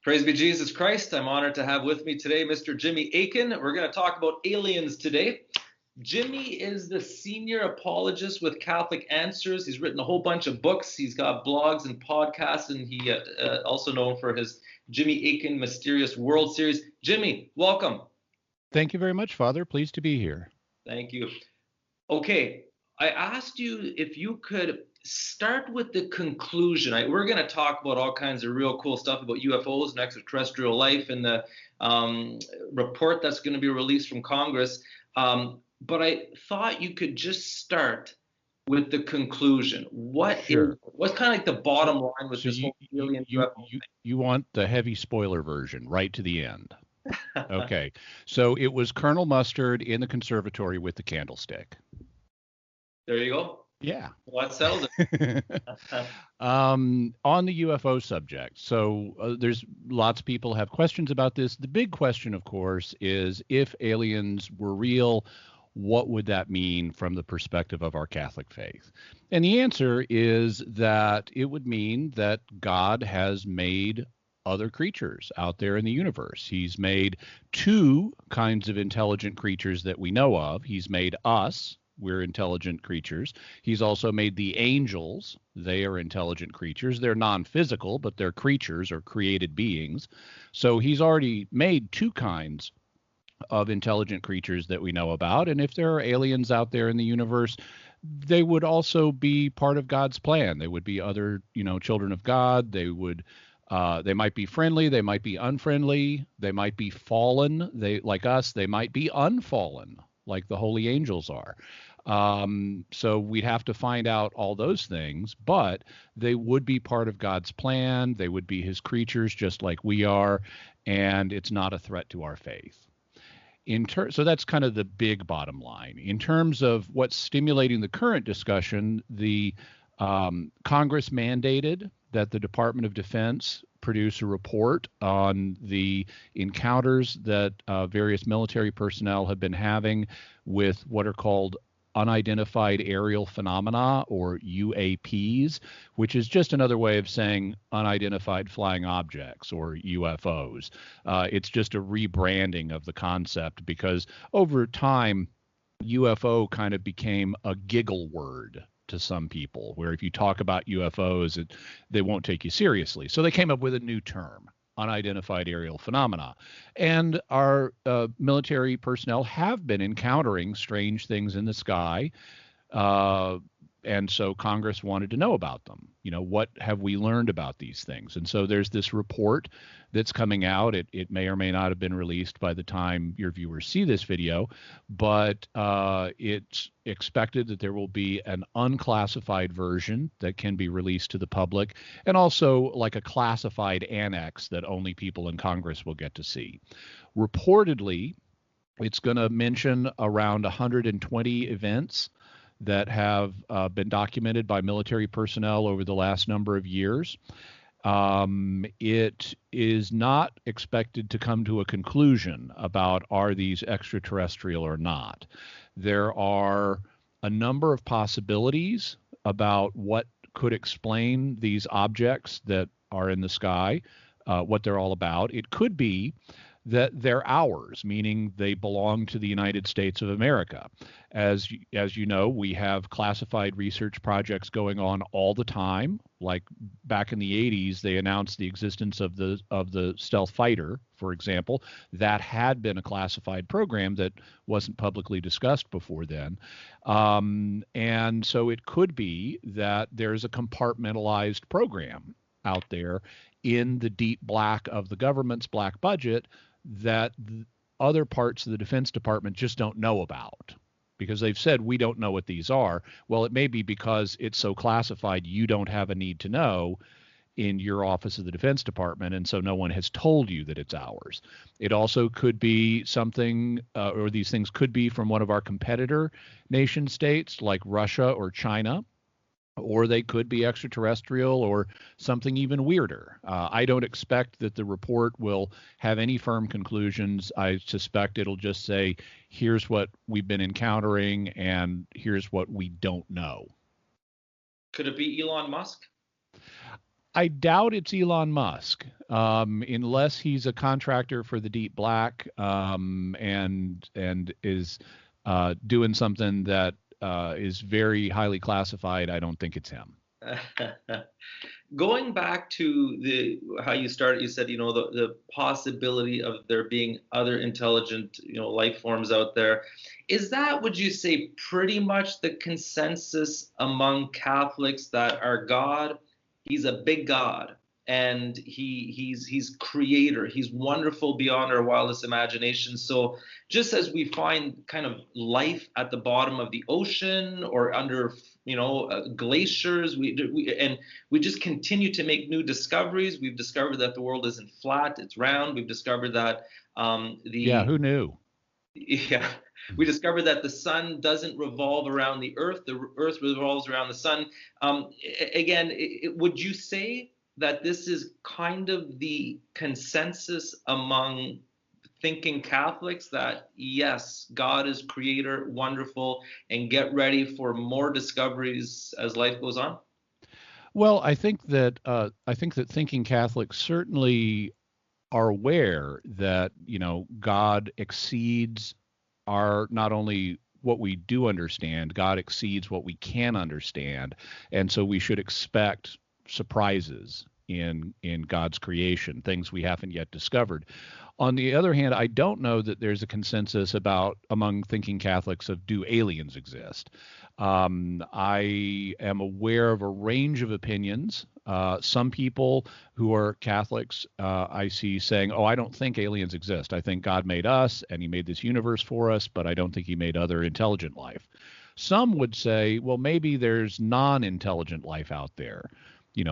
Praise be Jesus Christ. I'm honored to have with me today Mr. Jimmy Akin. We're going to talk about aliens today. Jimmy is the senior apologist with Catholic Answers. He's written a whole bunch of books. He's got blogs and podcasts, and he also known for his Jimmy Akin Mysterious World series. Jimmy, welcome. Thank you very much, Father. Pleased to be here. Thank you. Okay, I asked you if you could start with the conclusion. We're going to talk about all kinds of real cool stuff about UFOs and extraterrestrial life and the report that's going to be released from Congress. But I thought you could just start with the conclusion. What's kind of like the bottom line with this whole alien UFO thing? You want the heavy spoiler version, right to the end. Okay. So it was Colonel Mustard in the conservatory with the candlestick. There you go. Yeah. Well, that settles it. On the UFO subject, so there's lots of people have questions about this. The big question, of course, is if aliens were real, what would that mean from the perspective of our Catholic faith? And the answer is that it would mean that God has made other creatures out there in the universe. He's made two kinds of intelligent creatures that we know of. He's made us. We're intelligent creatures. He's also made the angels. They are intelligent creatures. They're non-physical, but they're creatures or created beings. So he's already made two kinds of intelligent creatures that we know about. And if there are aliens out there in the universe, they would also be part of God's plan. They would be other, children of God. They might be friendly. They might be unfriendly. They might be fallen. Like us, they might be unfallen, like the holy angels are. So we'd have to find out all those things, but they would be part of God's plan. They would be his creatures just like we are, and it's not a threat to our faith. So that's kind of the big bottom line. In terms of what's stimulating the current discussion, the Congress mandated that the Department of Defense produce a report on the encounters that various military personnel have been having with what are called unidentified aerial phenomena, or UAPs, which is just another way of saying unidentified flying objects, or UFOs. It's just a rebranding of the concept because over time, UFO kind of became a giggle word to some people, where if you talk about UFOs, they won't take you seriously. So they came up with a new term, unidentified aerial phenomena. And our military personnel have been encountering strange things in the sky. And so Congress wanted to know about them. What have we learned about these things? And so there's this report that's coming out. It may or may not have been released by the time your viewers see this video, but it's expected that there will be an unclassified version that can be released to the public, and also like a classified annex that only people in Congress will get to see. Reportedly, it's going to mention around 120 events that have been documented by military personnel over the last number of years. It is not expected to come to a conclusion about are these extraterrestrial or not. There are a number of possibilities about what could explain these objects that are in the sky, what they're all about. It could be that they're ours, meaning they belong to the United States of America. As you know, we have classified research projects going on all the time. Like back in the 80s, they announced the existence of the stealth fighter, for example. That had been a classified program that wasn't publicly discussed before then. And so it could be that there's a compartmentalized program out there in the deep black of the government's black budget that other parts of the Defense Department just don't know about, because they've said, we don't know what these are. Well, it may be because it's so classified, you don't have a need to know in your office of the Defense Department, and so no one has told you that it's ours. It also could be something, or these things could be from one of our competitor nation states like Russia or China, or they could be extraterrestrial or something even weirder. I don't expect that the report will have any firm conclusions. I suspect it'll just say, here's what we've been encountering and here's what we don't know. Could it be Elon Musk? I doubt it's Elon Musk, unless he's a contractor for the Deep Black, and is doing something that is very highly classified. I don't think it's him. Going back to the how you started, you said, the possibility of there being other intelligent, life forms out there. Is that, would you say, pretty much the consensus among Catholics that our God, he's a big God, and he's creator, he's wonderful beyond our wildest imagination. So just as we find kind of life at the bottom of the ocean or under glaciers, we just continue to make new discoveries. We've discovered that the world isn't flat, it's round. We've discovered that Yeah, who knew? yeah, we discovered that the sun doesn't revolve around the earth, the earth revolves around the sun. Again, would you say that this is kind of the consensus among thinking Catholics, that yes, God is creator, wonderful, and get ready for more discoveries as life goes on? Well, I think that thinking Catholics certainly are aware that God exceeds our, not only what we do understand, God exceeds what we can understand, and so we should expect surprises in God's creation, things we haven't yet discovered. On the other hand, I don't know that there's a consensus about among thinking Catholics of, do aliens exist? I am aware of a range of opinions. Some people who are Catholics, I see saying, "Oh, I don't think aliens exist. I think God made us and he made this universe for us, but I don't think he made other intelligent life." Some would say, well, maybe there's non-intelligent life out there.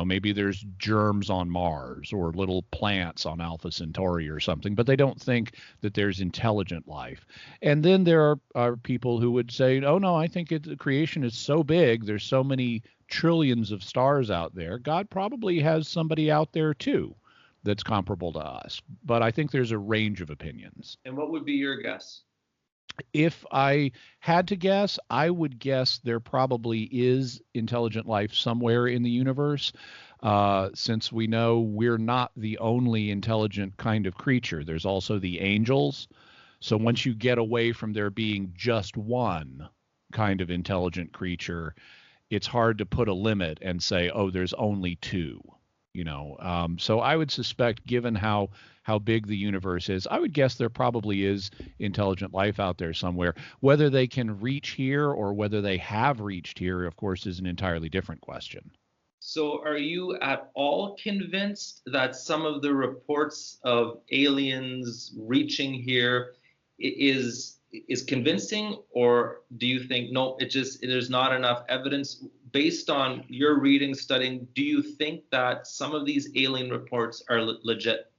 Maybe there's germs on Mars or little plants on Alpha Centauri or something, but they don't think that there's intelligent life. And then there are people who would say, oh, no, I think creation is so big, there's so many trillions of stars out there, God probably has somebody out there too that's comparable to us. But I think there's a range of opinions. And what would be your guess? If I had to guess, I would guess there probably is intelligent life somewhere in the universe, since we know we're not the only intelligent kind of creature. There's also the angels. So once you get away from there being just one kind of intelligent creature, it's hard to put a limit and say, oh, there's only two. So I would suspect, given how big the universe is, I would guess there probably is intelligent life out there somewhere. Whether they can reach here or whether they have reached here, of course, is an entirely different question. So are you at all convinced that some of the reports of aliens reaching here is convincing, or do you think, no, there's not enough evidence? Based on your reading, studying, do you think that some of these alien reports are legit?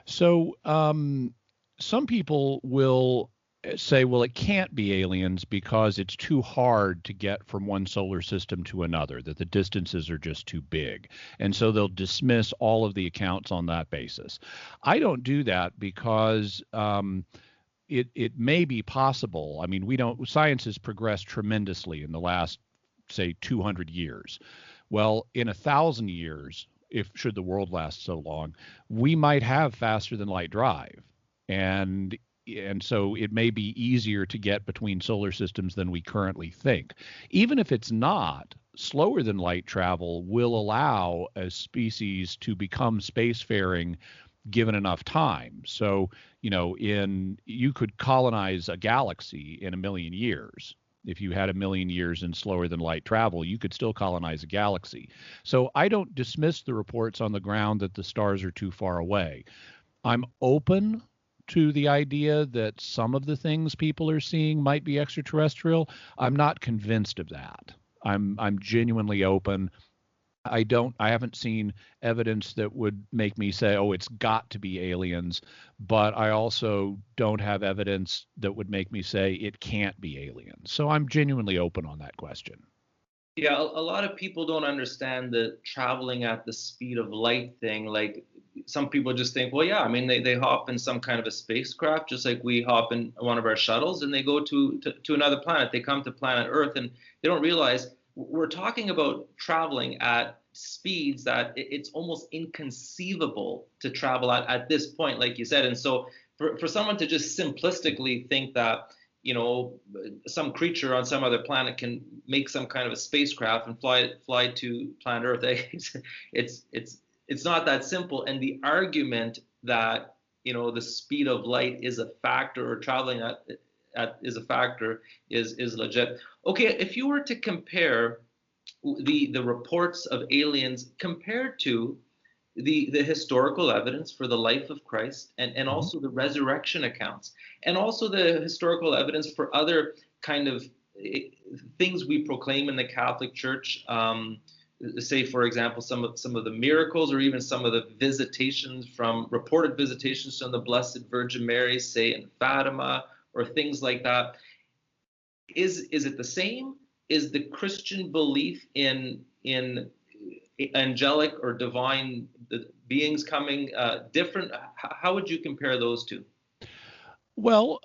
So some people will say, well, it can't be aliens because it's too hard to get from one solar system to another, that the distances are just too big. And so they'll dismiss all of the accounts on that basis. I don't do that because it may be possible. I mean, science has progressed tremendously in the last, say, 200 years. Well, in 1,000 years, should the world last so long, we might have faster than light drive. And so it may be easier to get between solar systems than we currently think. Even if it's not, slower than light travel will allow a species to become spacefaring given enough time. So, you could colonize a galaxy in 1,000,000 years. If you had 1,000,000 years in slower than light travel, you could still colonize a galaxy. So I don't dismiss the reports on the ground that the stars are too far away. I'm open to the idea that some of the things people are seeing might be extraterrestrial. I'm not convinced of that. I'm genuinely open. I haven't seen evidence that would make me say, oh, it's got to be aliens, but I also don't have evidence that would make me say it can't be aliens. So I'm genuinely open on that question. Yeah, a lot of people don't understand the traveling at the speed of light thing. Like, some people just think, well, yeah, I mean, they hop in some kind of a spacecraft, just like we hop in one of our shuttles and they go to another planet. They come to planet Earth, and they don't realize we're talking about traveling at speeds that it's almost inconceivable to travel at this point, like you said. And so for someone to just simplistically think that, some creature on some other planet can make some kind of a spacecraft and fly to planet Earth, it's not that simple. And the argument that, the speed of light is a factor, or traveling at is a factor, is legit. Okay, if you were to compare the reports of aliens compared to the historical evidence for the life of Christ, and also the resurrection accounts, and also the historical evidence for other kind of things we proclaim in the Catholic Church, say, for example, some of the miracles, or even some of the reported visitations from the Blessed Virgin Mary, say in Fatima, or things like that. Is it the same? Is the Christian belief in angelic or divine beings coming different? How would you compare those two? Well,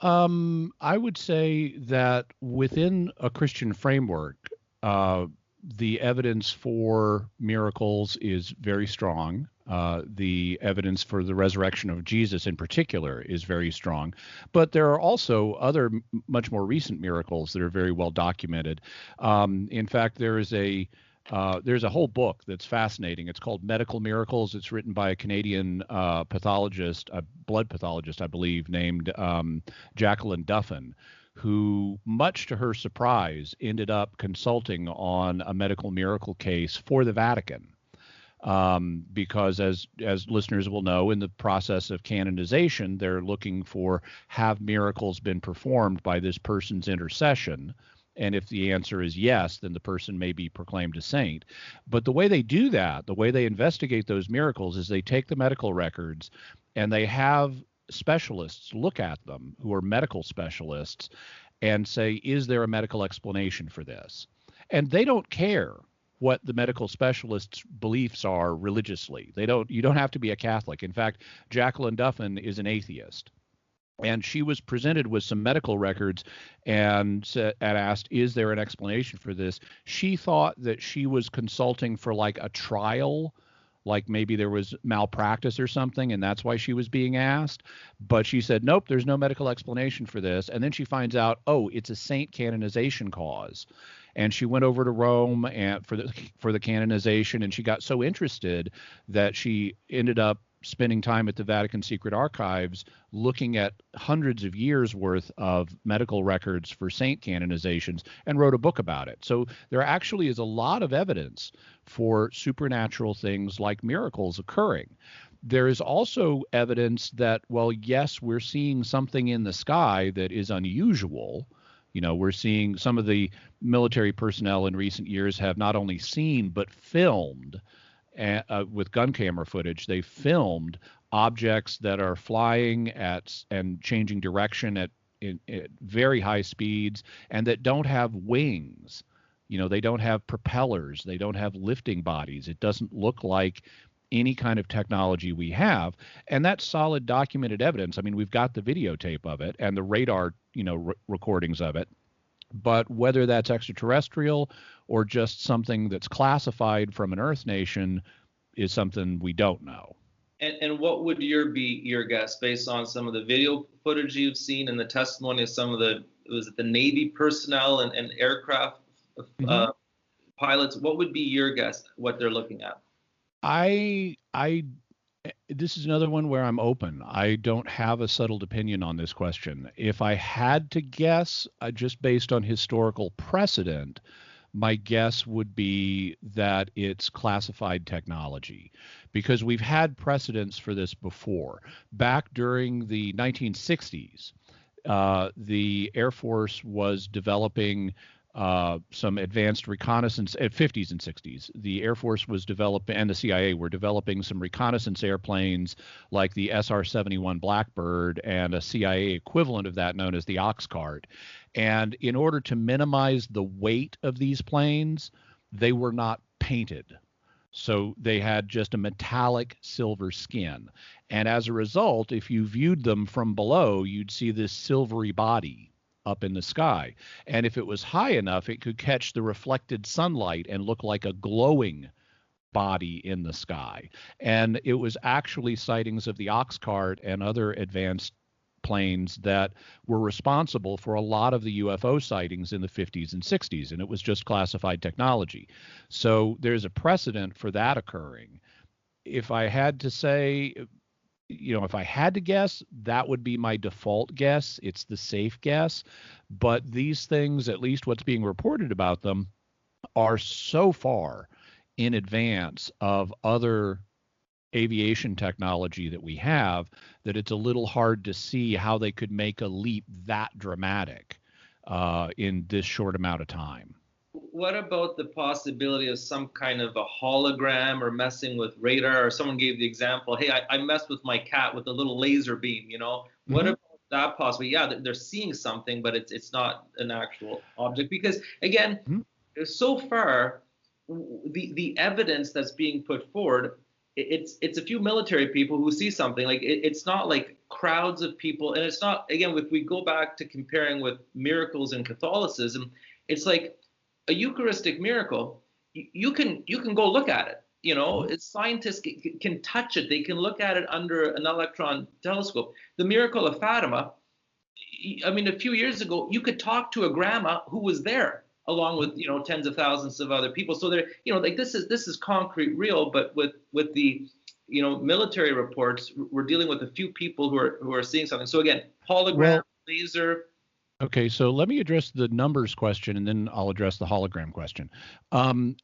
I would say that within a Christian framework, the evidence for miracles is very strong. The evidence for the resurrection of Jesus in particular is very strong. But there are also other much more recent miracles that are very well documented. In fact, there's a whole book that's fascinating. It's called Medical Miracles. It's written by a Canadian pathologist, a blood pathologist, I believe, named Jacqueline Duffin, who, much to her surprise, ended up consulting on a medical miracle case for the Vatican. Because as listeners will know, in the process of canonization, they're looking for, have miracles been performed by this person's intercession? And if the answer is yes, then the person may be proclaimed a saint. But the way they do that, the way they investigate those miracles, is they take the medical records and they have specialists look at them, who are medical specialists, and say, is there a medical explanation for this? And they don't care what the medical specialists' beliefs are religiously. You don't have to be a Catholic. In fact, Jacqueline Duffin is an atheist. And she was presented with some medical records and asked, is there an explanation for this? She thought that she was consulting for like a trial, like maybe there was malpractice or something, and that's why she was being asked. But she said, nope, there's no medical explanation for this. And then she finds out, oh, it's a saint canonization cause. And she went over to Rome and for the canonization, and she got so interested that she ended up spending time at the Vatican Secret Archives looking at hundreds of years worth of medical records for saint canonizations and wrote a book about it. So there actually is a lot of evidence for supernatural things like miracles occurring. There is also evidence that, well, yes, we're seeing something in the sky that is unusual. We're seeing some of the military personnel in recent years have not only seen but filmed with gun camera footage. They filmed objects that are flying and changing direction at very high speeds, and that don't have wings. They don't have propellers. They don't have lifting bodies. It doesn't look like any kind of technology we have. And that's solid documented evidence. I mean, we've got the videotape of it and the radar, recordings of it. But whether that's extraterrestrial or just something that's classified from an Earth nation is something we don't know. And what would be your guess based on some of the video footage you've seen and the testimony of some of the Navy personnel and aircraft pilots? What would be your guess what they're looking at? This is another one where I'm open. I don't have a settled opinion on this question. If I had to guess, just based on historical precedent, my guess would be that it's classified technology, because we've had precedents for this before. Back during the 1960s, the Air Force was developing some advanced reconnaissance at 50s and 60s. The Air Force was developing, and the CIA were developing some reconnaissance airplanes like the SR-71 Blackbird and a CIA equivalent of that known as the Oxcart. And in order to minimize the weight of these planes, they were not painted. So they had just a metallic silver skin. And as a result, if you viewed them from below, you'd see this silvery body up in the sky. And if it was high enough, it could catch the reflected sunlight and look like a glowing body in the sky. And it was actually sightings of the Oxcart and other advanced planes that were responsible for a lot of the UFO sightings in the 50s and 60s, and it was just classified technology. So there's a precedent for that occurring. If I had to say, if I had to guess, that would be my default guess. It's the safe guess. But these things, at least what's being reported about them, are so far in advance of other aviation technology that we have that it's a little hard to see how they could make a leap that dramatic in this short amount of time. What about the possibility of some kind of a hologram or messing with radar? Or someone gave the example, hey, I messed with my cat with a little laser beam, What about that possibly? Yeah, they're seeing something, but it's not an actual object. Because, again, so far, the evidence that's being put forward, it's a few military people who see something. Like it's not like crowds of people, and it's not, again, if we go back to comparing with miracles in Catholicism, it's like a Eucharistic miracle. You can go look at it. Scientists can touch it. They can look at it under an electron telescope. The miracle of Fatima, I mean, a few years ago, you could talk to a grandma who was there, along with tens of thousands of other people. So they're like this is concrete, real. But with the military reports, we're dealing with a few people who are seeing something. So again, hologram, laser. Okay, so let me address the numbers question, and then I'll address the hologram question.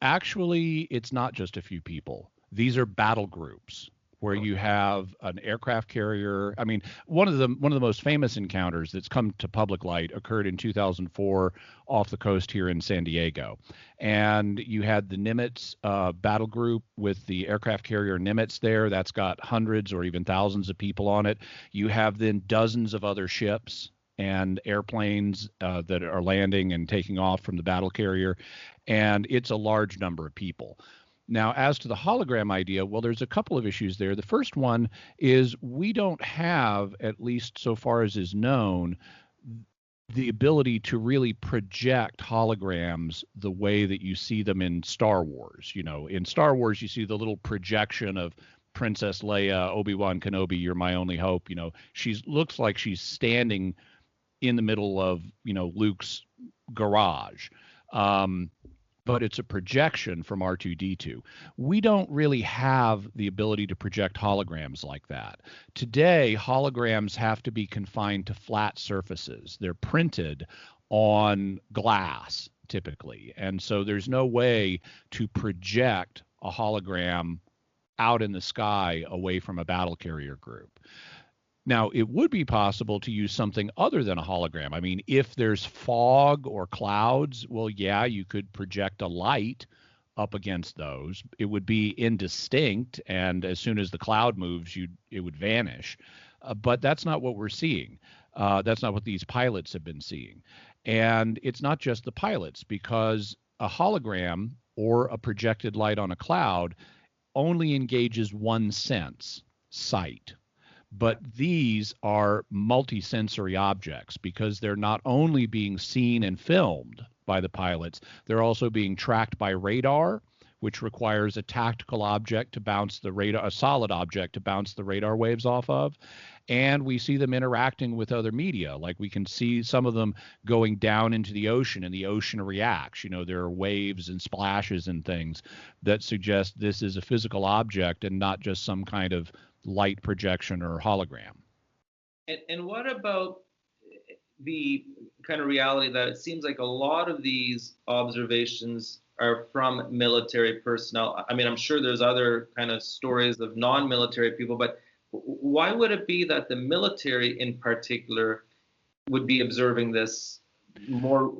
Actually, it's not just a few people. These are battle groups where you have an aircraft carrier. I mean, one of the most famous encounters that's come to public light occurred in 2004 off the coast here in San Diego. And you had the Nimitz battle group with the aircraft carrier Nimitz there. That's got hundreds or even thousands of people on it. You have then dozens of other ships and airplanes that are landing and taking off from the battle carrier. And it's a large number of people. Now, as to the hologram idea, well, there's a couple of issues there. The first one is we don't have, at least so far as is known, the ability to really project holograms the way that you see them in Star Wars. In Star Wars, you see the little projection of Princess Leia, Obi-Wan Kenobi, you're my only hope. She looks like she's standing in the middle of, Luke's garage. But it's a projection from R2-D2. We don't really have the ability to project holograms like that. Today, holograms have to be confined to flat surfaces. They're printed on glass, typically. And so there's no way to project a hologram out in the sky away from a battle carrier group. Now, it would be possible to use something other than a hologram. I mean, if there's fog or clouds, well, yeah, you could project a light up against those. It would be indistinct, and as soon as the cloud moves, it would vanish. But that's not what we're seeing. That's not what these pilots have been seeing. And it's not just the pilots, because a hologram or a projected light on a cloud only engages one sense, sight. But these are multisensory objects because they're not only being seen and filmed by the pilots, they're also being tracked by radar, which requires a tactical object to bounce the radar, a solid object to bounce the radar waves off of. And we see them interacting with other media. Like we can see some of them going down into the ocean and the ocean reacts. There are waves and splashes and things that suggest this is a physical object and not just some kind of light projection or hologram. And what about the kind of reality that it seems like a lot of these observations are from military personnel? I mean, I'm sure there's other kind of stories of non-military people, but why would it be that the military in particular would be observing this more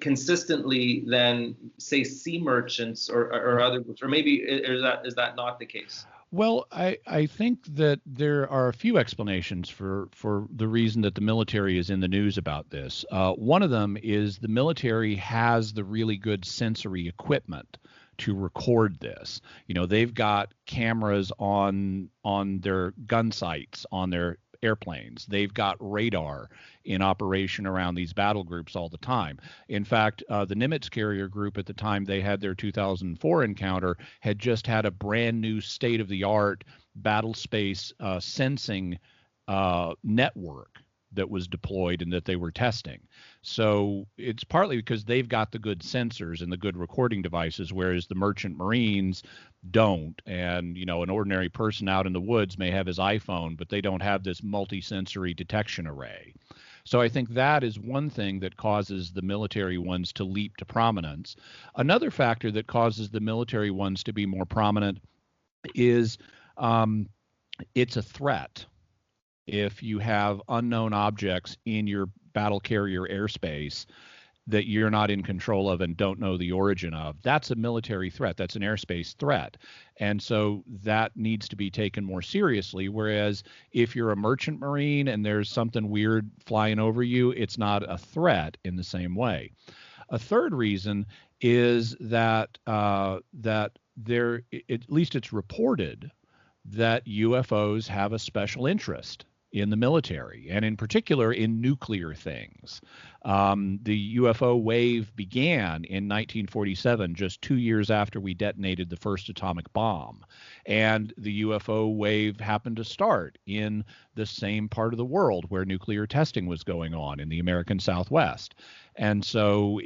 consistently than, say, sea merchants or other groups? Or maybe is that not the case? Well, I think that there are a few explanations for the reason that the military is in the news about this. One of them is the military has the really good sensory equipment to record this. They've got cameras on their gun sights, on their airplanes. They've got radar in operation around these battle groups all the time. In fact, the Nimitz carrier group at the time they had their 2004 encounter had just had a brand new state-of-the-art battle space sensing network that was deployed and that they were testing. So it's partly because they've got the good sensors and the good recording devices, whereas the merchant marines don't. And, you know, an ordinary person out in the woods may have his iPhone, but they don't have this multi-sensory detection array. So I think that is one thing that causes the military ones to leap to prominence. Another factor that causes the military ones to be more prominent is it's a threat. If you have unknown objects in your battle carrier airspace that you're not in control of and don't know the origin of, that's a military threat. That's an airspace threat. And so that needs to be taken more seriously. Whereas if you're a merchant marine and there's something weird flying over you, it's not a threat in the same way. A third reason is that at least it's reported that UFOs have a special interest in the military, and in particular in nuclear things. The UFO wave began in 1947, just 2 years after we detonated the first atomic bomb. And the UFO wave happened to start in the same part of the world where nuclear testing was going on in the American Southwest. And so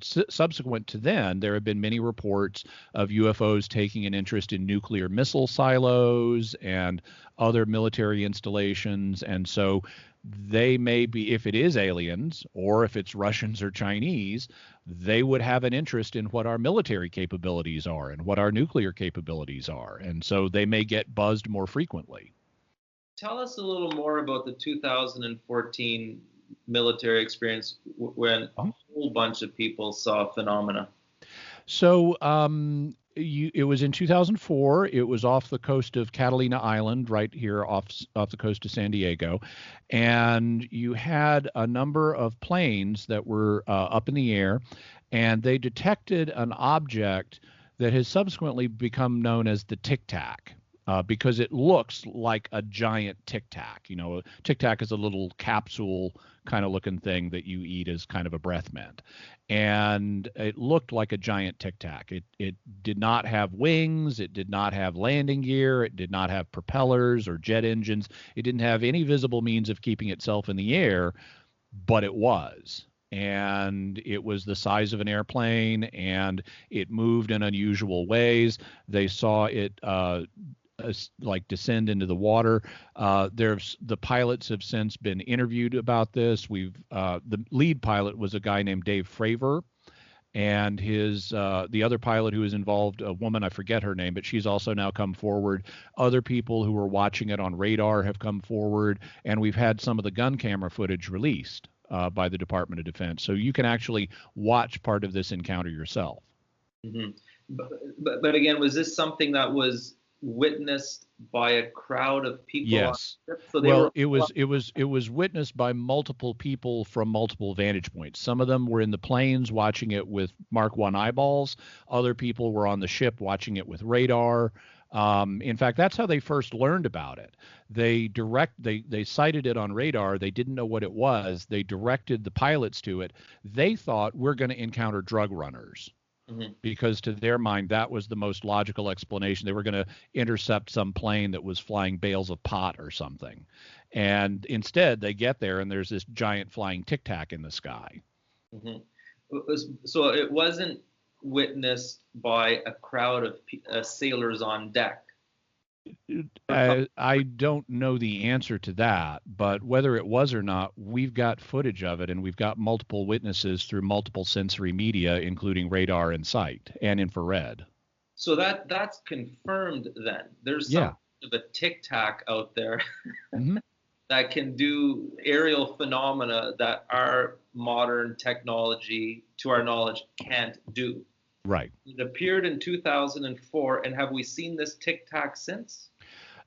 subsequent to then, there have been many reports of UFOs taking an interest in nuclear missile silos and other military installations. And so they may be, if it is aliens or if it's Russians or Chinese, they would have an interest in what our military capabilities are and what our nuclear capabilities are. And so they may get buzzed more frequently. Tell us a little more about the 2014 military experience when a whole bunch of people saw phenomena. So it was in 2004. It was off the coast of Catalina Island, right here off the coast of San Diego. And you had a number of planes that were up in the air, and they detected an object that has subsequently become known as the Tic Tac. Because it looks like a giant Tic Tac. You know, Tic Tac is a little capsule kind of looking thing that you eat as kind of a breath mint. And it looked like a giant Tic Tac. It did not have wings. It did not have landing gear. It did not have propellers or jet engines. It didn't have any visible means of keeping itself in the air, but it was. And it was the size of an airplane, and it moved in unusual ways. They saw it like descend into the water. The pilots have since been interviewed about this. The lead pilot was a guy named Dave Fravor, and the other pilot who was involved, a woman, I forget her name, but she's also now come forward. Other people who were watching it on radar have come forward, and we've had some of the gun camera footage released by the Department of Defense. So you can actually watch part of this encounter yourself. Mm-hmm. But again, was this something that was witnessed by a crowd of people? Yes. So it was witnessed by multiple people from multiple vantage points. Some of them were in the planes watching it with Mark I eyeballs. Other people were on the ship watching it with radar. In fact, that's how they first learned about it. They sighted it on radar. They didn't know what it was. They directed the pilots to it. They thought, we're going to encounter drug runners. Mm-hmm. Because to their mind, that was the most logical explanation. They were going to intercept some plane that was flying bales of pot or something. And instead, they get there, and there's this giant flying Tic Tac in the sky. Mm-hmm. So it wasn't witnessed by a crowd of sailors on deck? I don't know the answer to that, but whether it was or not, we've got footage of it, and we've got multiple witnesses through multiple sensory media, including radar and sight and infrared. So that's confirmed then. There's some of a Tic Tac out there mm-hmm. that can do aerial phenomena that our modern technology, to our knowledge, can't do. Right. It appeared in 2004, and have we seen this Tic Tac since?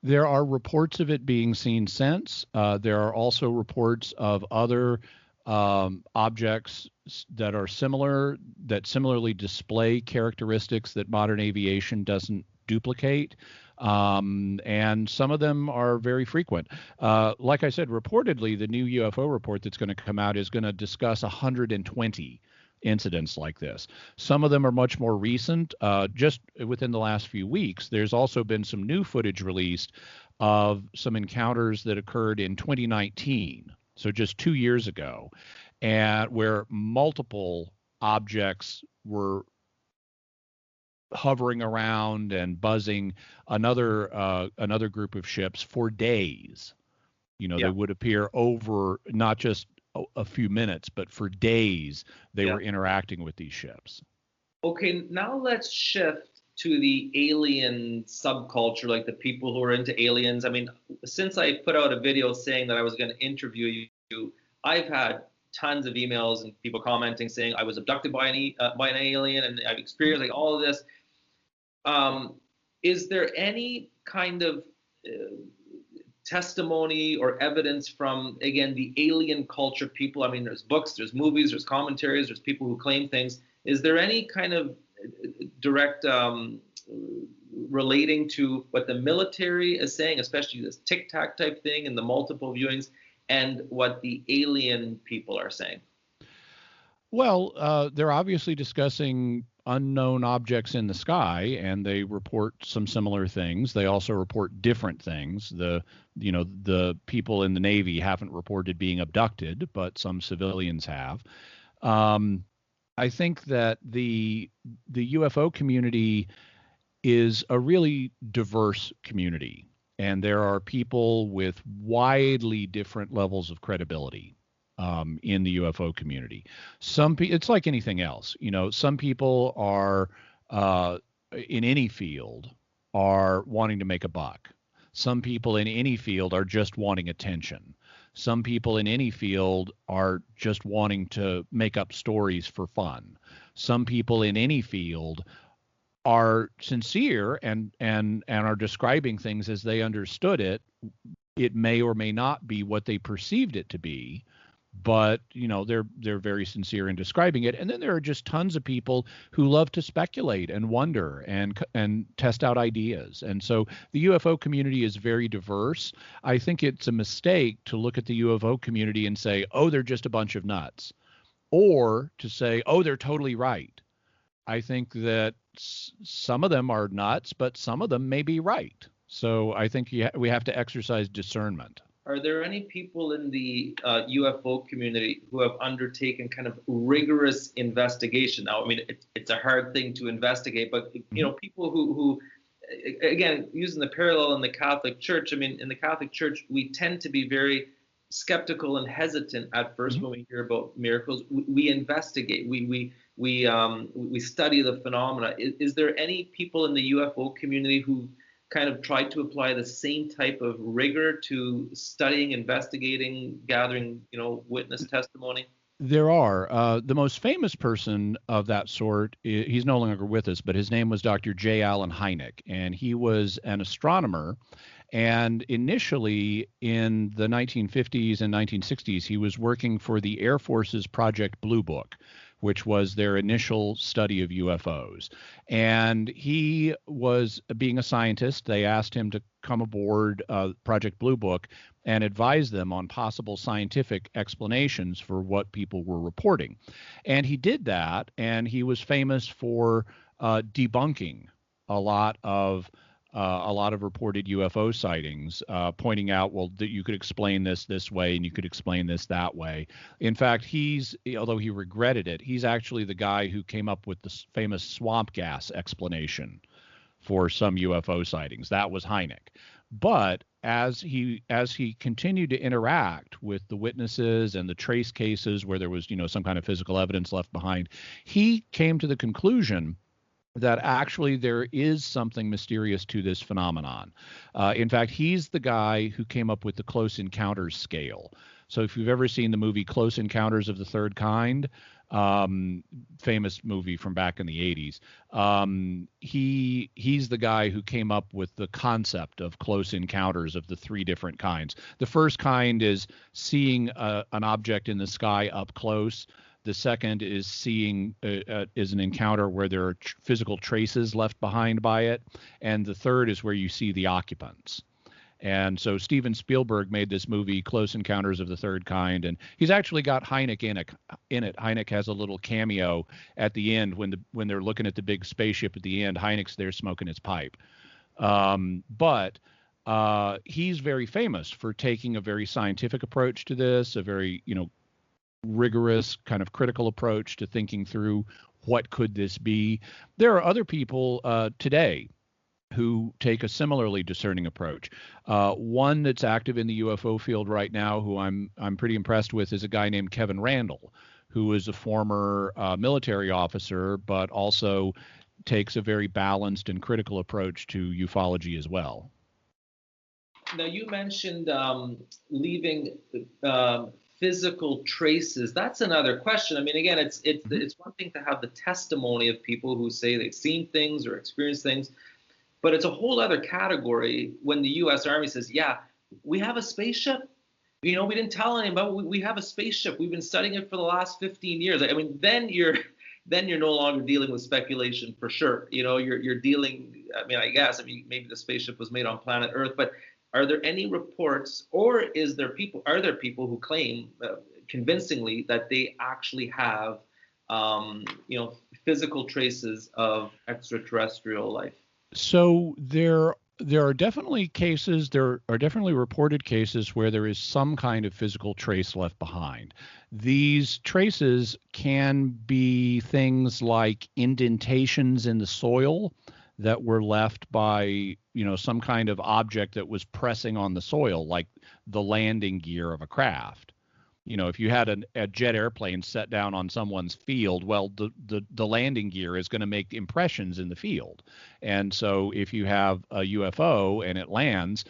There are reports of it being seen since. There are also reports of other objects that are similar, that similarly display characteristics that modern aviation doesn't duplicate. And some of them are very frequent. Like I said, reportedly, the new UFO report that's going to come out is going to discuss 120 incidents like this. Some of them are much more recent. Just within the last few weeks, there's also been some new footage released of some encounters that occurred in 2019, so just 2 years ago, and where multiple objects were hovering around and buzzing another group of ships for days. They would appear over not just a few minutes, but for days they were interacting with these ships. Okay, now let's shift to the alien subculture, like the people who are into aliens. I mean, since I put out a video saying that I was going to interview you, I've had tons of emails and people commenting saying I was abducted by an alien and I've experienced like all of this. Is there any kind of testimony or evidence from, again, the alien culture people? I mean, there's books, there's movies, there's commentaries, there's people who claim things. Is there any kind of direct relating to what the military is saying, especially this Tic Tac type thing and the multiple viewings, and what the alien people are saying? Well, they're obviously discussing unknown objects in the sky, and they report some similar things. They also report different things. The people in the Navy haven't reported being abducted, but some civilians have. I think that the UFO community is a really diverse community, and there are people with widely different levels of credibility in the UFO community. It's like anything else. Some people are in any field are wanting to make a buck. Some people in any field are just wanting attention. Some people in any field are just wanting to make up stories for fun. Some people in any field are sincere and are describing things as they understood it. It may or may not be what they perceived it to be, but they're very sincere in describing it. And then there are just tons of people who love to speculate and wonder and test out ideas. And so the UFO community is very diverse. I think it's a mistake to look at the UFO community and say, oh, they're just a bunch of nuts, or to say, oh, they're totally right. I think that some of them are nuts, but some of them may be right. So I think we have to exercise discernment. Are there any people in the UFO community who have undertaken kind of rigorous investigation? Now, I mean, it's a hard thing to investigate, but people who, again, using the parallel in the Catholic Church. I mean, in the Catholic Church, we tend to be very skeptical and hesitant at first when we hear about miracles. We investigate. We study the phenomena. Is there any people in the UFO community who kind of tried to apply the same type of rigor to studying, investigating, gathering, witness testimony? There are. The most famous person of that sort, he's no longer with us, but his name was Dr. J. Allen Heineck, and he was an astronomer. And initially in the 1950s and 1960s, he was working for the Air Force's Project Blue Book, which was their initial study of UFOs. And he was, being a scientist, they asked him to come aboard Project Blue Book and advise them on possible scientific explanations for what people were reporting. And he did that, and he was famous for debunking a lot of reported UFO sightings, pointing out, well, that you could explain this way and you could explain this that way. In fact, although he regretted it, he's actually the guy who came up with the famous swamp gas explanation for some UFO sightings. That was Heineck. But as he continued to interact with the witnesses and the trace cases where there was, some kind of physical evidence left behind, he came to the conclusion that actually there is something mysterious to this phenomenon. In fact, he's the guy who came up with the Close Encounters scale. So if you've ever seen the movie Close Encounters of the Third Kind, famous movie from back in the 80s, he's the guy who came up with the concept of close encounters of the three different kinds. The first kind is seeing an object in the sky up close. The second is seeing is an encounter where there are physical traces left behind by it, and the third is where you see the occupants. And so Steven Spielberg made this movie, Close Encounters of the Third Kind, and he's actually got Heineck in it. Heineck has a little cameo at the end when they're looking at the big spaceship at the end. Heineck's there smoking his pipe. But he's very famous for taking a very scientific approach to this, a very, rigorous kind of critical approach to thinking through what could this be. There are other people today who take a similarly discerning approach. One that's active in the UFO field right now, who I'm pretty impressed with, is a guy named Kevin Randall, who is a former military officer, but also takes a very balanced and critical approach to ufology as well. Now, you mentioned leaving physical traces. That's another question. I mean, again, it's one thing to have the testimony of people who say they've seen things or experienced things, but it's a whole other category when the U.S. Army says, yeah, we have a spaceship. We didn't tell anybody. We have a spaceship. We've been studying it for the last 15 years. I mean, then you're no longer dealing with speculation for sure. You're dealing. I guess maybe the spaceship was made on planet Earth, but are there any reports, or are there people who claim convincingly that they actually have, physical traces of extraterrestrial life? So there are definitely cases, there are definitely reported cases where there is some kind of physical trace left behind. These traces can be things like indentations in the soil that were left by, some kind of object that was pressing on the soil, like the landing gear of a craft. If you had a jet airplane set down on someone's field, well, the landing gear is going to make impressions in the field. And so if you have a UFO and it lands,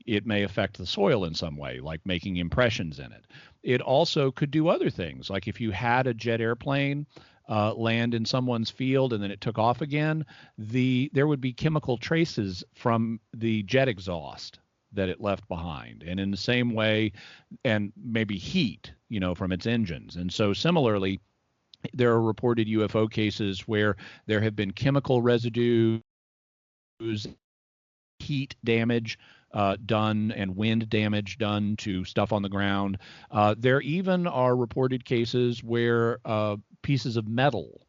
it may affect the soil in some way, like making impressions in it. It also could do other things, like if you had a jet airplane land in someone's field and then it took off again, there would be chemical traces from the jet exhaust that it left behind, and in the same way, and maybe heat, from its engines. And so similarly, there are reported UFO cases where there have been chemical residues, heat damage done, and wind damage done to stuff on the ground. There even are reported cases where pieces of metal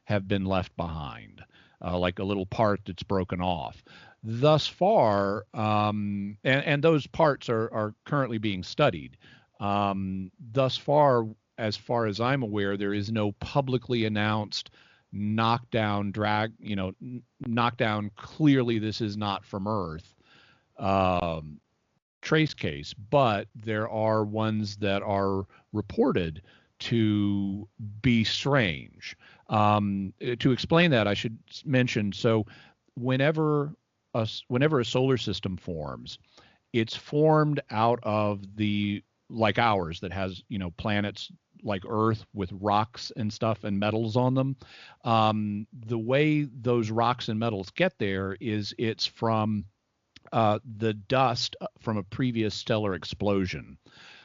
have been left behind, like a little part that's broken off. Thus far, and those parts are currently being studied. Thus far as I'm aware, there is no publicly announced knockdown, clearly this is not from Earth trace case, but there are ones that are reported to be strange. To explain that, I should mention, so whenever a solar system forms, it's formed out of like ours that has, planets like Earth with rocks and stuff and metals on them. The way those rocks and metals get there is it's from the dust from a previous stellar explosion.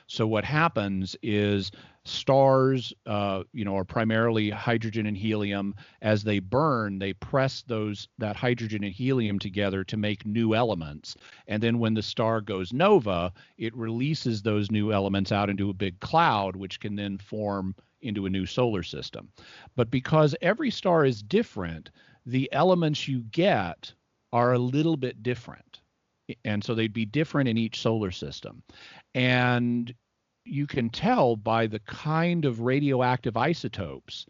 So what happens is stars, are primarily hydrogen and helium. As they burn, they press that hydrogen and helium together to make new elements. And then when the star goes nova, it releases those new elements out into a big cloud, which can then form into a new solar system. But because every star is different, the elements you get are a little bit different. And so they'd be different in each solar system. And you can tell by the kind of radioactive isotopes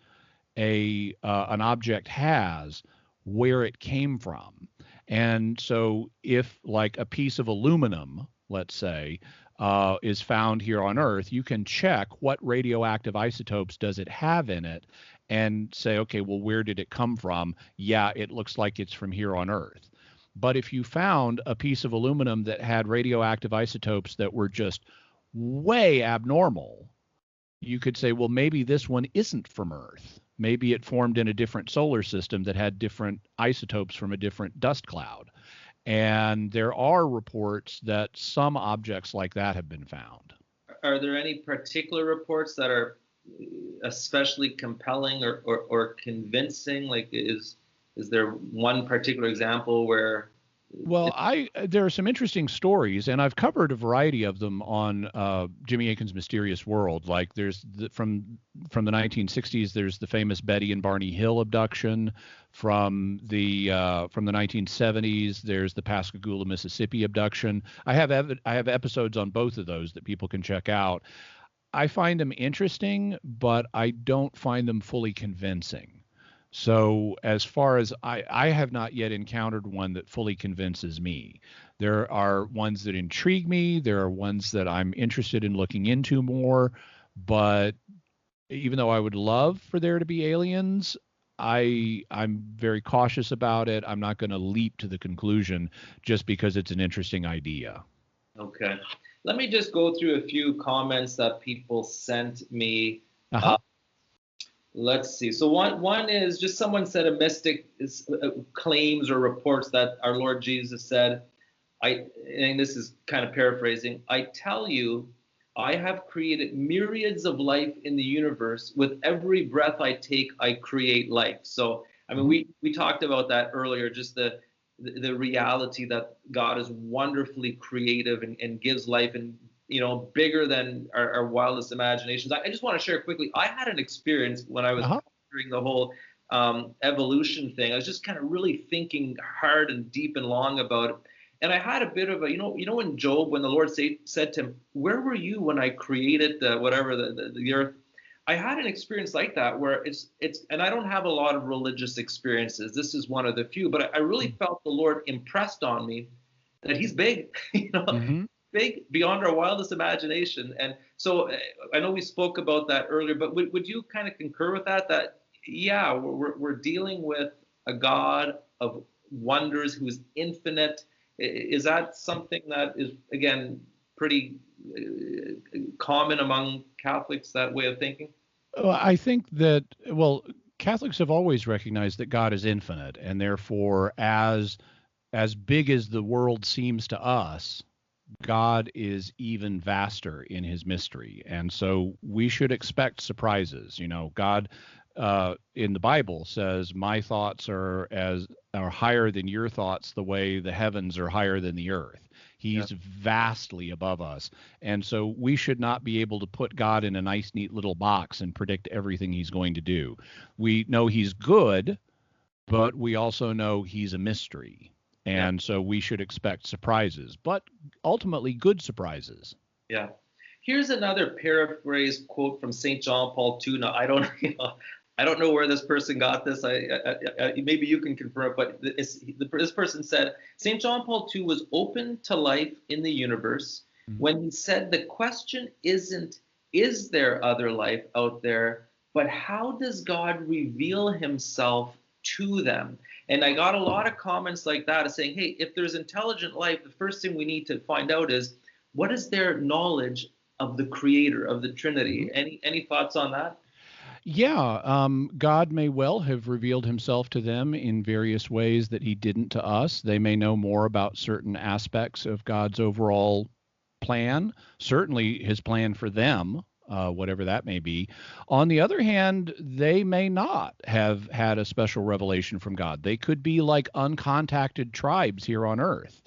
an object has where it came from. And so if like a piece of aluminum, let's say, is found here on Earth, you can check what radioactive isotopes does it have in it and say, okay, well, where did it come from? Yeah, it looks like it's from here on Earth. But if you found a piece of aluminum that had radioactive isotopes that were just way abnormal, you could say, well, maybe this one isn't from Earth. Maybe it formed in a different solar system that had different isotopes from a different dust cloud. And there are reports that some objects like that have been found. Are there any particular reports that are especially compelling or convincing? Like, is there one particular example where? Well, there are some interesting stories, and I've covered a variety of them on Jimmy Akin's Mysterious World. Like from the 1960s, there's the famous Betty and Barney Hill abduction. From the 1970s, there's the Pascagoula, Mississippi abduction. I have episodes on both of those that people can check out. I find them interesting, but I don't find them fully convincing. So as far as I have not yet encountered one that fully convinces me. There are ones that intrigue me. There are ones that I'm interested in looking into more. But even though I would love for there to be aliens, I'm very cautious about it. I'm not going to leap to the conclusion just because it's an interesting idea. Okay. Let me just go through a few comments that people sent me. Uh-huh. Let's see. So one is just someone said a mystic claims or reports that our Lord Jesus said, and this is kind of paraphrasing, I tell you, I have created myriads of life in the universe. With every breath I take, I create life. So, I mean, we talked about that earlier, just the reality that God is wonderfully creative and gives life and, bigger than our wildest imaginations. I just want to share quickly. I had an experience when I was pondering the whole evolution thing. I was just kind of really thinking hard and deep and long about it. And I had a bit of a, when Job, when the Lord said to him, where were you when I created the earth? I had an experience like that where it's, and I don't have a lot of religious experiences. This is one of the few, but I really felt the Lord impressed on me that he's big, big beyond our wildest imagination. And so I know we spoke about that earlier, but would you kind of concur with that? That, yeah, we're dealing with a God of wonders who's infinite. Is that something that is, again, pretty common among Catholics, that way of thinking? Well, I think that, Catholics have always recognized that God is infinite, and therefore, as big as the world seems to us, God is even vaster in his mystery. And so we should expect surprises. God in the Bible says, my thoughts are higher than your thoughts, the way the heavens are higher than the earth. He's vastly above us. And so we should not be able to put God in a nice, neat little box and predict everything he's going to do. We know he's good, but we also know he's a mystery. And so we should expect surprises, but ultimately good surprises. Yeah. Here's another paraphrase quote from St. John Paul II. Now, I don't know where this person got this. Maybe you can confirm it, but this person said, St. John Paul II was open to life in the universe when he said the question isn't, is there other life out there, but how does God reveal himself to them? And I got a lot of comments like that saying, hey, if there's intelligent life, the first thing we need to find out is, what is their knowledge of the Creator, of the Trinity? Any thoughts on that? Yeah, God may well have revealed himself to them in various ways that he didn't to us. They may know more about certain aspects of God's overall plan, certainly his plan for them, whatever that may be. On the other hand, they may not have had a special revelation from God. They could be like uncontacted tribes here on Earth.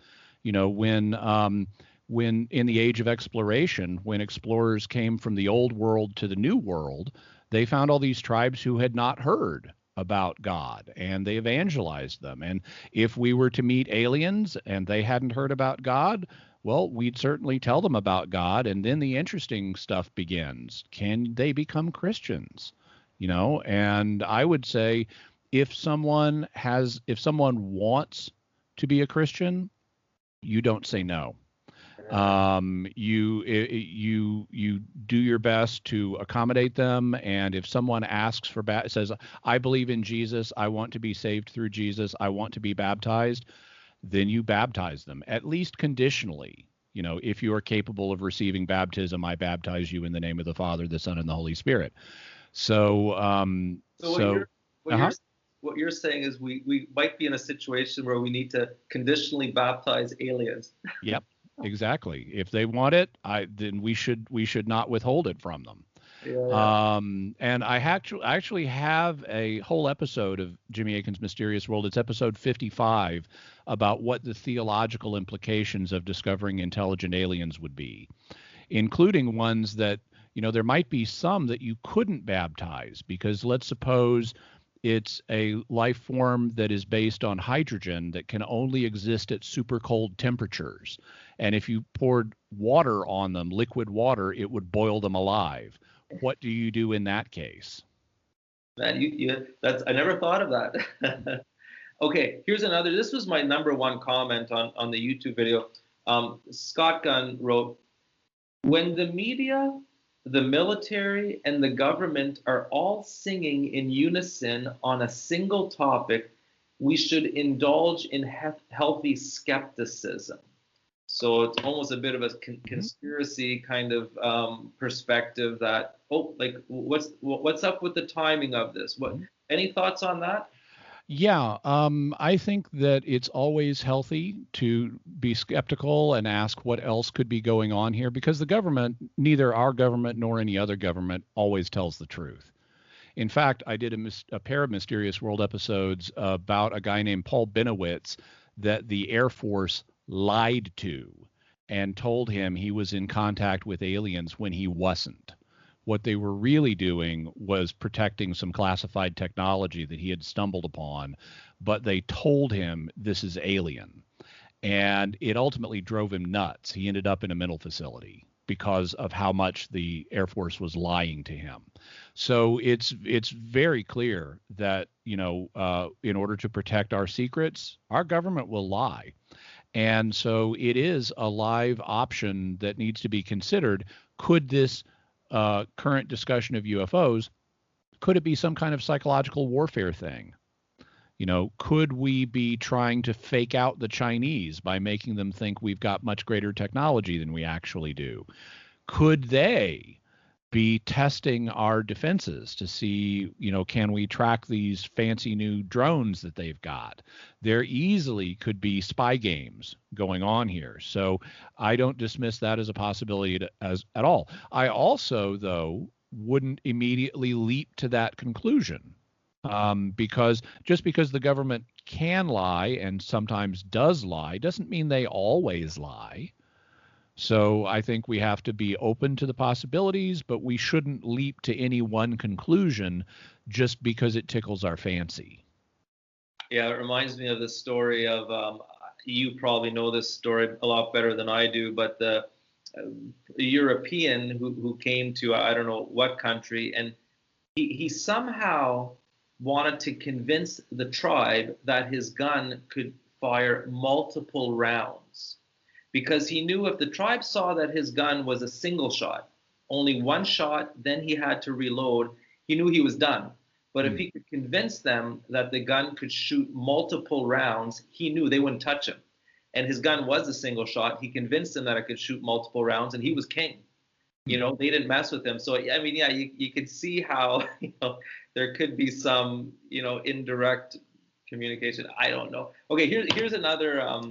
When in the age of exploration, when explorers came from the old world to the new world, they found all these tribes who had not heard about God, and they evangelized them. And if we were to meet aliens and they hadn't heard about God, well, we'd certainly tell them about God, and then the interesting stuff begins. Can they become Christians? And I would say if someone wants to be a Christian, you don't say no. You do your best to accommodate them, and if someone asks says, I believe in Jesus, I want to be saved through Jesus, I want to be baptized, then you baptize them, at least conditionally. If you are capable of receiving baptism, I baptize you in the name of the Father, the Son, and the Holy Spirit. So what you're saying is we might be in a situation where we need to conditionally baptize aliens. Yep, exactly. If they want it, then we should not withhold it from them. Yeah. And I actually have a whole episode of Jimmy Akin's Mysterious World. It's episode 55 about what the theological implications of discovering intelligent aliens would be, including ones that, there might be some that you couldn't baptize because let's suppose it's a life form that is based on hydrogen that can only exist at super cold temperatures. And if you poured water on them, liquid water, it would boil them alive. What do you do in that case? Man, that's I never thought of that. Okay, here's another. This was my number one comment on the YouTube video. Scott Gunn wrote, when the media, the military, and the government are all singing in unison on a single topic, we should indulge in healthy skepticism. So it's almost a bit of a conspiracy kind of perspective that, like what's up with the timing of this? What? Any thoughts on that? Yeah, I think that it's always healthy to be skeptical and ask what else could be going on here, because the government, neither our government nor any other government, always tells the truth. In fact, I did a pair of Mysterious World episodes about a guy named Paul Benowitz that the Air Force lied to and told him he was in contact with aliens when he wasn't. What they were really doing was protecting some classified technology that he had stumbled upon, but they told him this is alien. And it ultimately drove him nuts. He ended up in a mental facility because of how much the Air Force was lying to him. So it's very clear that, in order to protect our secrets, our government will lie. And so it is a live option that needs to be considered. Could this current discussion of UFOs, could it be some kind of psychological warfare thing? Could we be trying to fake out the Chinese by making them think we've got much greater technology than we actually do? Could they be testing our defenses to see, can we track these fancy new drones that they've got? There easily could be spy games going on here. So I don't dismiss that as a possibility at all. I also, though, wouldn't immediately leap to that conclusion, because just because the government can lie and sometimes does lie doesn't mean they always lie. So I think we have to be open to the possibilities, but we shouldn't leap to any one conclusion just because it tickles our fancy. Yeah, it reminds me of the story of, you probably know this story a lot better than I do, but the European who came to, I don't know what country, and he somehow wanted to convince the tribe that his gun could fire multiple rounds, because he knew if the tribe saw that his gun was a single shot, only one shot, then he had to reload, he knew he was done. But if he could convince them that the gun could shoot multiple rounds, he knew they wouldn't touch him. And his gun was a single shot. He convinced them that it could shoot multiple rounds, and he was king. They didn't mess with him. So, I mean, yeah, you could see how, there could be some, indirect communication. I don't know. Okay, here's another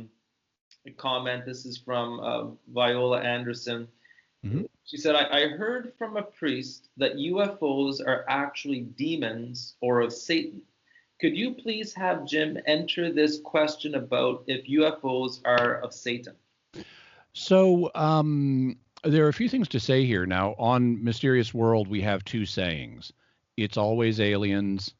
comment. This is from Viola Anderson. Mm-hmm. She said, I heard from a priest that UFOs are actually demons or of Satan. Could you please have Jim enter this question about if UFOs are of Satan? So there are a few things to say here. Now, on Mysterious World, we have two sayings. It's always aliens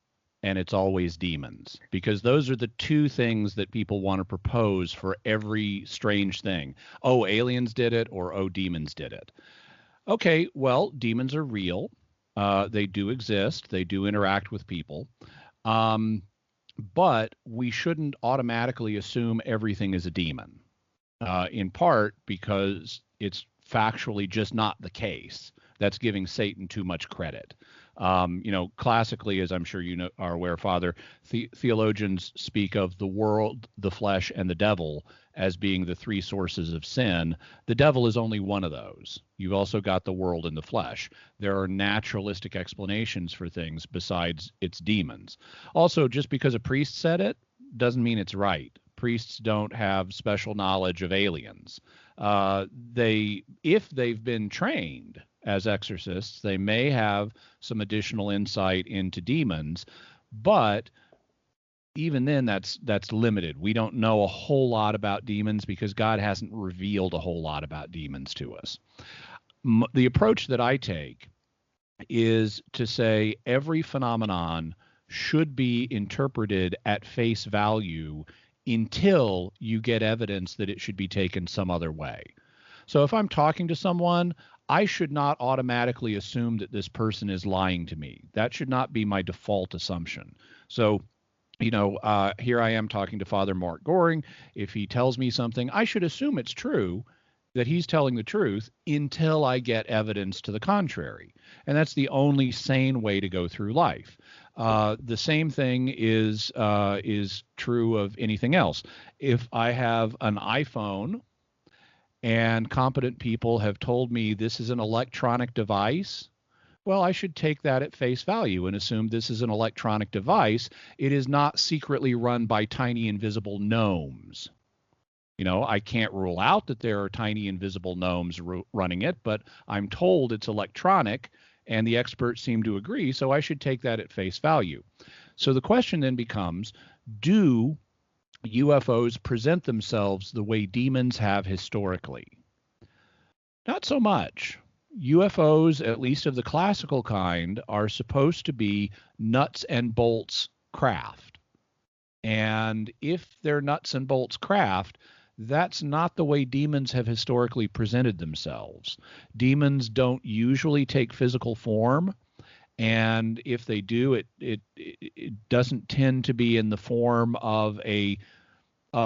and it's always demons, because those are the two things that people want to propose for every strange thing. Oh, aliens did it, or oh, demons did it. Okay, well, demons are real. They do exist. They do interact with people. But we shouldn't automatically assume everything is a demon, in part because it's factually just not the case. That's giving Satan too much credit. Classically, as I'm sure you are aware, Father, theologians speak of the world, the flesh, and the devil as being the three sources of sin. The devil is only one of those. You've also got the world and the flesh. There are naturalistic explanations for things besides its demons. Also, just because a priest said it doesn't mean it's right. Priests don't have special knowledge of aliens. If they've been trained as exorcists. They may have some additional insight into demons, but even then that's limited. We don't know a whole lot about demons because God hasn't revealed a whole lot about demons to us. The approach that I take is to say every phenomenon should be interpreted at face value until you get evidence that it should be taken some other way. So if I'm talking to someone, I should not automatically assume that this person is lying to me. That should not be my default assumption. So, here I am talking to Father Mark Goring. If he tells me something, I should assume it's true, that he's telling the truth, until I get evidence to the contrary. And that's the only sane way to go through life. The same thing is true of anything else. If I have an iPhone and competent people have told me this is an electronic device, well, I should take that at face value and assume this is an electronic device. It is not secretly run by tiny invisible gnomes. I can't rule out that there are tiny invisible gnomes running it, but I'm told it's electronic, and the experts seem to agree, so I should take that at face value. So the question then becomes, do UFOs present themselves the way demons have historically? Not so much. UFOs, at least of the classical kind, are supposed to be nuts and bolts craft. And if they're nuts and bolts craft, that's not the way demons have historically presented themselves. Demons don't usually take physical form, and if they do, it doesn't tend to be in the form of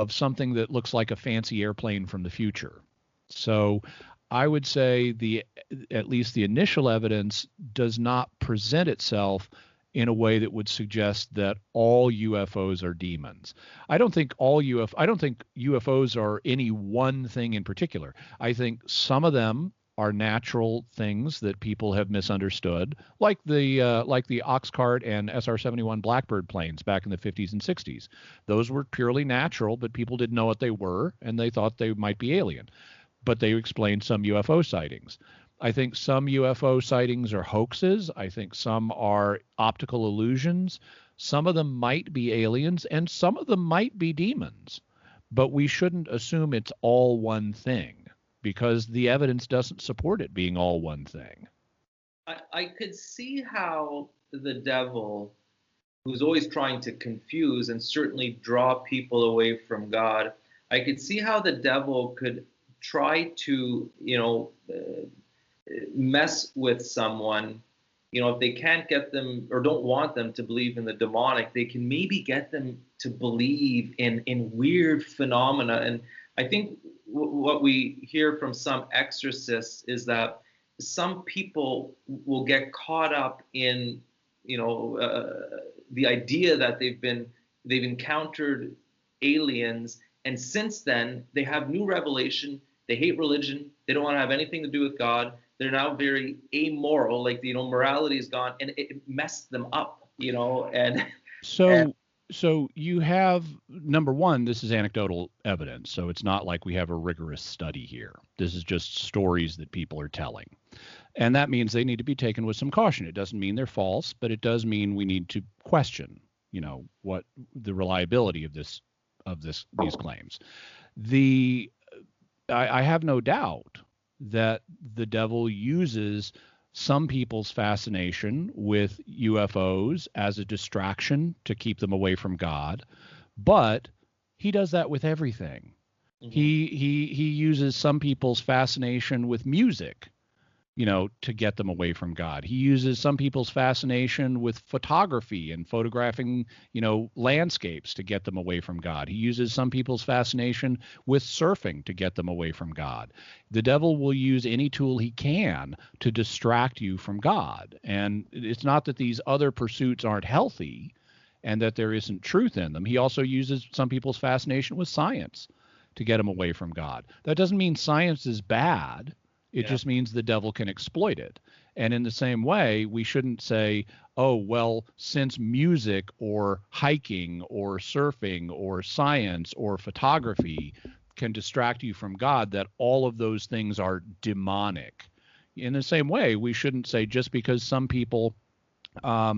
something that looks like a fancy airplane from the future. So I would say at least the initial evidence does not present itself in a way that would suggest that all UFOs are demons. I don't think UFOs are any one thing in particular. I think some of them are natural things that people have misunderstood, like the Oxcart and SR-71 Blackbird planes back in the 50s and 60s. Those were purely natural, but people didn't know what they were, and they thought they might be alien. But they explained some UFO sightings. I think some UFO sightings are hoaxes. I think some are optical illusions. Some of them might be aliens, and some of them might be demons. But we shouldn't assume it's all one thing, because the evidence doesn't support it being all one thing. I could see how the devil, who's always trying to confuse and certainly draw people away from God, I could see how the devil could try to, mess with someone. If they can't get them or don't want them to believe in the demonic, they can maybe get them to believe in weird phenomena. And I think what we hear from some exorcists is that some people will get caught up in the idea that they've encountered aliens, and since then they have new revelation. They hate religion. They don't want to have anything to do with God. They're now very amoral, like, morality is gone, and it messed them up, and so you have, number one, this is anecdotal evidence, so it's not like we have a rigorous study here. This is just stories that people are telling, and that means they need to be taken with some caution. It doesn't mean they're false, but it does mean we need to question, what the reliability of these claims. I have no doubt that the devil uses some people's fascination with UFOs as a distraction to keep them away from God, but he does that with everything. Mm-hmm. He uses some people's fascination with music, to get them away from God. He uses some people's fascination with photography and photographing, landscapes to get them away from God. He uses some people's fascination with surfing to get them away from God. The devil will use any tool he can to distract you from God. And it's not that these other pursuits aren't healthy and that there isn't truth in them. He also uses some people's fascination with science to get them away from God. That doesn't mean science is bad. It just means the devil can exploit it. And in the same way, we shouldn't say, oh, well, since music or hiking or surfing or science or photography can distract you from God, that all of those things are demonic. In the same way, we shouldn't say just because some people have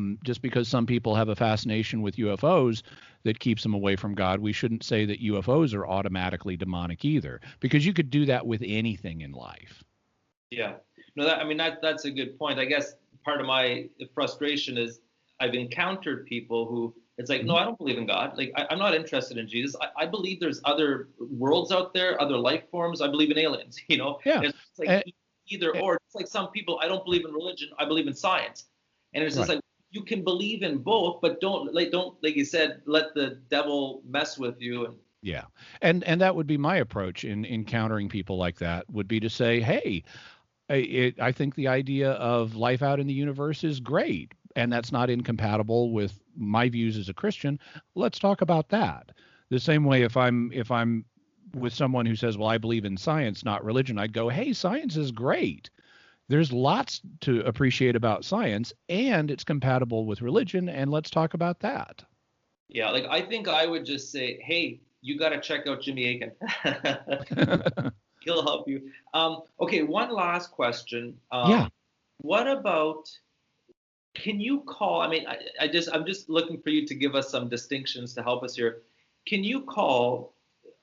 a fascination with UFOs that keeps them away from God, we shouldn't say that UFOs are automatically demonic either, because you could do that with anything in life. Yeah. No, that's a good point. I guess part of my frustration is I've encountered people who it's like, no, I don't believe in God. Like, I'm not interested in Jesus. I believe there's other worlds out there, other life forms. I believe in aliens, Yeah. And it's like either or. It's like some people, I don't believe in religion. I believe in science. And it's just like, you can believe in both, but don't, like you said, let the devil mess with you. Yeah. And that would be my approach in encountering people like that, would be to say, hey, I think the idea of life out in the universe is great, and that's not incompatible with my views as a Christian. Let's talk about that. The same way, if I'm with someone who says, well, I believe in science, not religion, I'd go, hey, science is great. There's lots to appreciate about science, and it's compatible with religion, and let's talk about that. Yeah, like I think I would just say, hey, you got to check out Jimmy Akin. He'll help you. Okay, one last question. Yeah. What about, can you call, I'm just looking for you to give us some distinctions to help us here. Can you call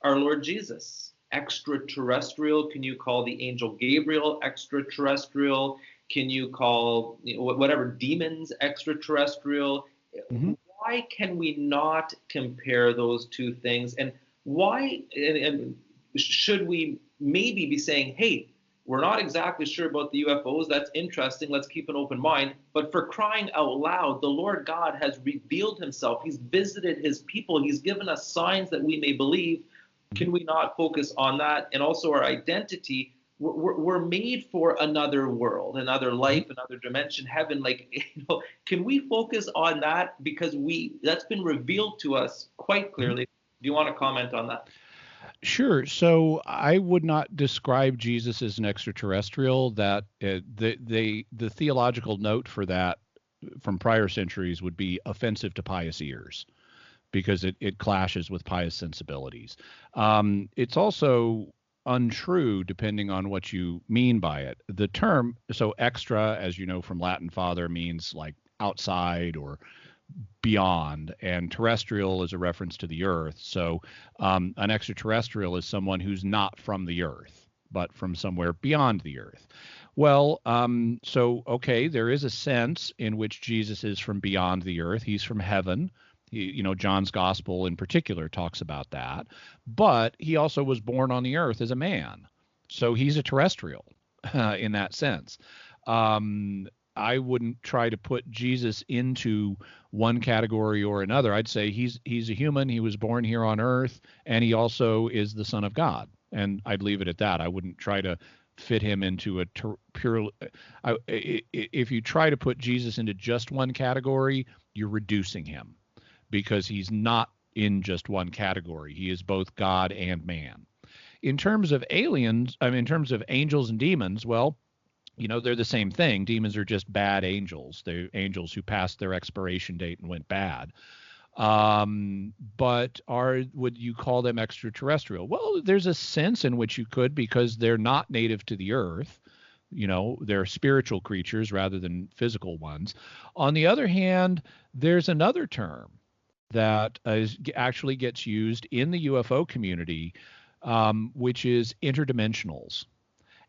our Lord Jesus extraterrestrial? Can you call the angel Gabriel extraterrestrial? Can you call whatever demons extraterrestrial? Mm-hmm. Why can we not compare those two things? And why and should we maybe be saying, hey, we're not exactly sure about the UFOs. That's interesting. Let's keep an open mind. But for crying out loud, the Lord God has revealed himself. He's visited his people. He's given us signs that we may believe. Can we not focus on that? And also our identity. We're made for another world, another life, another dimension, heaven. Can we focus on that? Because that's been revealed to us quite clearly. Do you want to comment on that? Sure. So I would not describe Jesus as an extraterrestrial. That the theological note for that from prior centuries would be offensive to pious ears, because it clashes with pious sensibilities. It's also untrue depending on what you mean by it. The term, so extra, as you know from Latin father, means like outside or beyond, and terrestrial is a reference to the earth. So an extraterrestrial is someone who's not from the earth, but from somewhere beyond the earth. Well, okay, there is a sense in which Jesus is from beyond the earth. He's from heaven. John's gospel in particular talks about that, but he also was born on the earth as a man. So he's a terrestrial in that sense. I wouldn't try to put Jesus into one category or another. I'd say he's a human. He was born here on earth, and he also is the Son of God. And I'd leave it at that. I wouldn't try to fit him into if you try to put Jesus into just one category, you're reducing him, because he's not in just one category. He is both God and man. In terms of in terms of angels and demons, well, they're the same thing. Demons are just bad angels. They're angels who passed their expiration date and went bad. But would you call them extraterrestrial? Well, there's a sense in which you could, because they're not native to the earth. They're spiritual creatures rather than physical ones. On the other hand, there's another term that actually gets used in the UFO community, which is interdimensionals.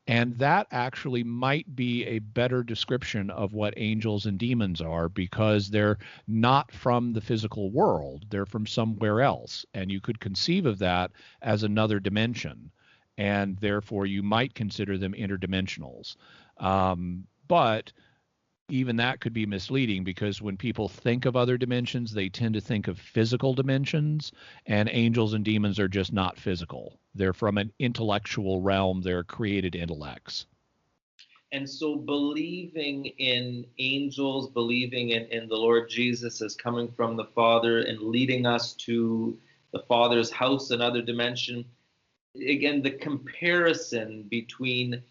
And that actually might be a better description of what angels and demons are, because they're not from the physical world. They're from somewhere else. And you could conceive of that as another dimension. And therefore, you might consider them interdimensionals. But even that could be misleading, because when people think of other dimensions, they tend to think of physical dimensions, and angels and demons are just not physical. They're from an intellectual realm. They're created intellects. And so believing in angels, believing in the Lord Jesus as coming from the Father and leading us to the Father's house, another dimension, again, the comparison between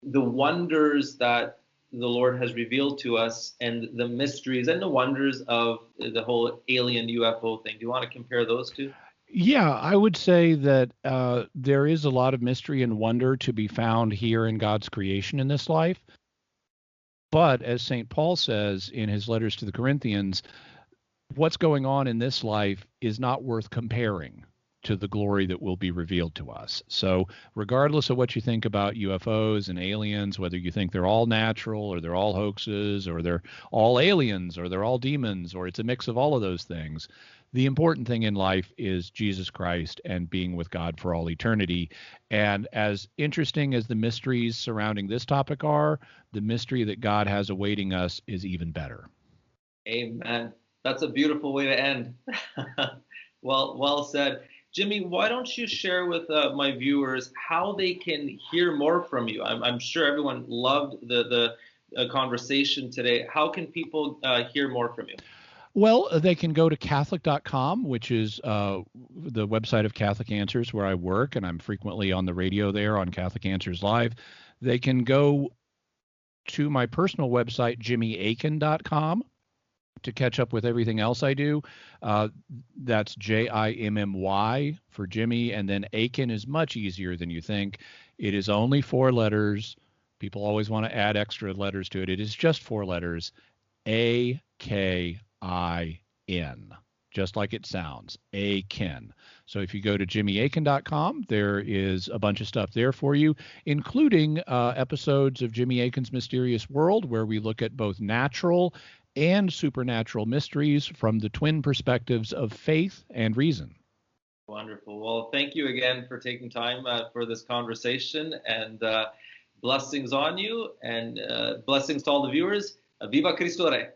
the wonders that the Lord has revealed to us and the mysteries and the wonders of the whole alien UFO thing. Do you want to compare those two? Yeah, I would say that there is a lot of mystery and wonder to be found here in God's creation in this life. But as St. Paul says in his letters to the Corinthians, what's going on in this life is not worth comparing to the glory that will be revealed to us. So, regardless of what you think about UFOs and aliens, whether you think they're all natural or they're all hoaxes or they're all aliens or they're all demons or it's a mix of all of those things, the important thing in life is Jesus Christ and being with God for all eternity. And as interesting as the mysteries surrounding this topic are, the mystery that God has awaiting us is even better. Amen. That's a beautiful way to end. Well said. Jimmy, why don't you share with my viewers how they can hear more from you? I'm sure everyone loved the conversation today. How can people hear more from you? Well, they can go to Catholic.com, which is the website of Catholic Answers, where I work, and I'm frequently on the radio there on Catholic Answers Live. They can go to my personal website, JimmyAkin.com, to catch up with everything else I do. That's JIMMY for Jimmy, and then Akin is much easier than you think. It is only 4 letters. People always want to add extra letters to it. It is just 4 letters, AKIN, just like it sounds, Akin. So if you go to jimmyakin.com, there is a bunch of stuff there for you, including episodes of Jimmy Akin's Mysterious World, where we look at both natural and supernatural mysteries from the twin perspectives of faith and reason. Wonderful. Well, thank you again for taking time for this conversation, and blessings on you, and blessings to all the viewers. Viva Cristo Rey.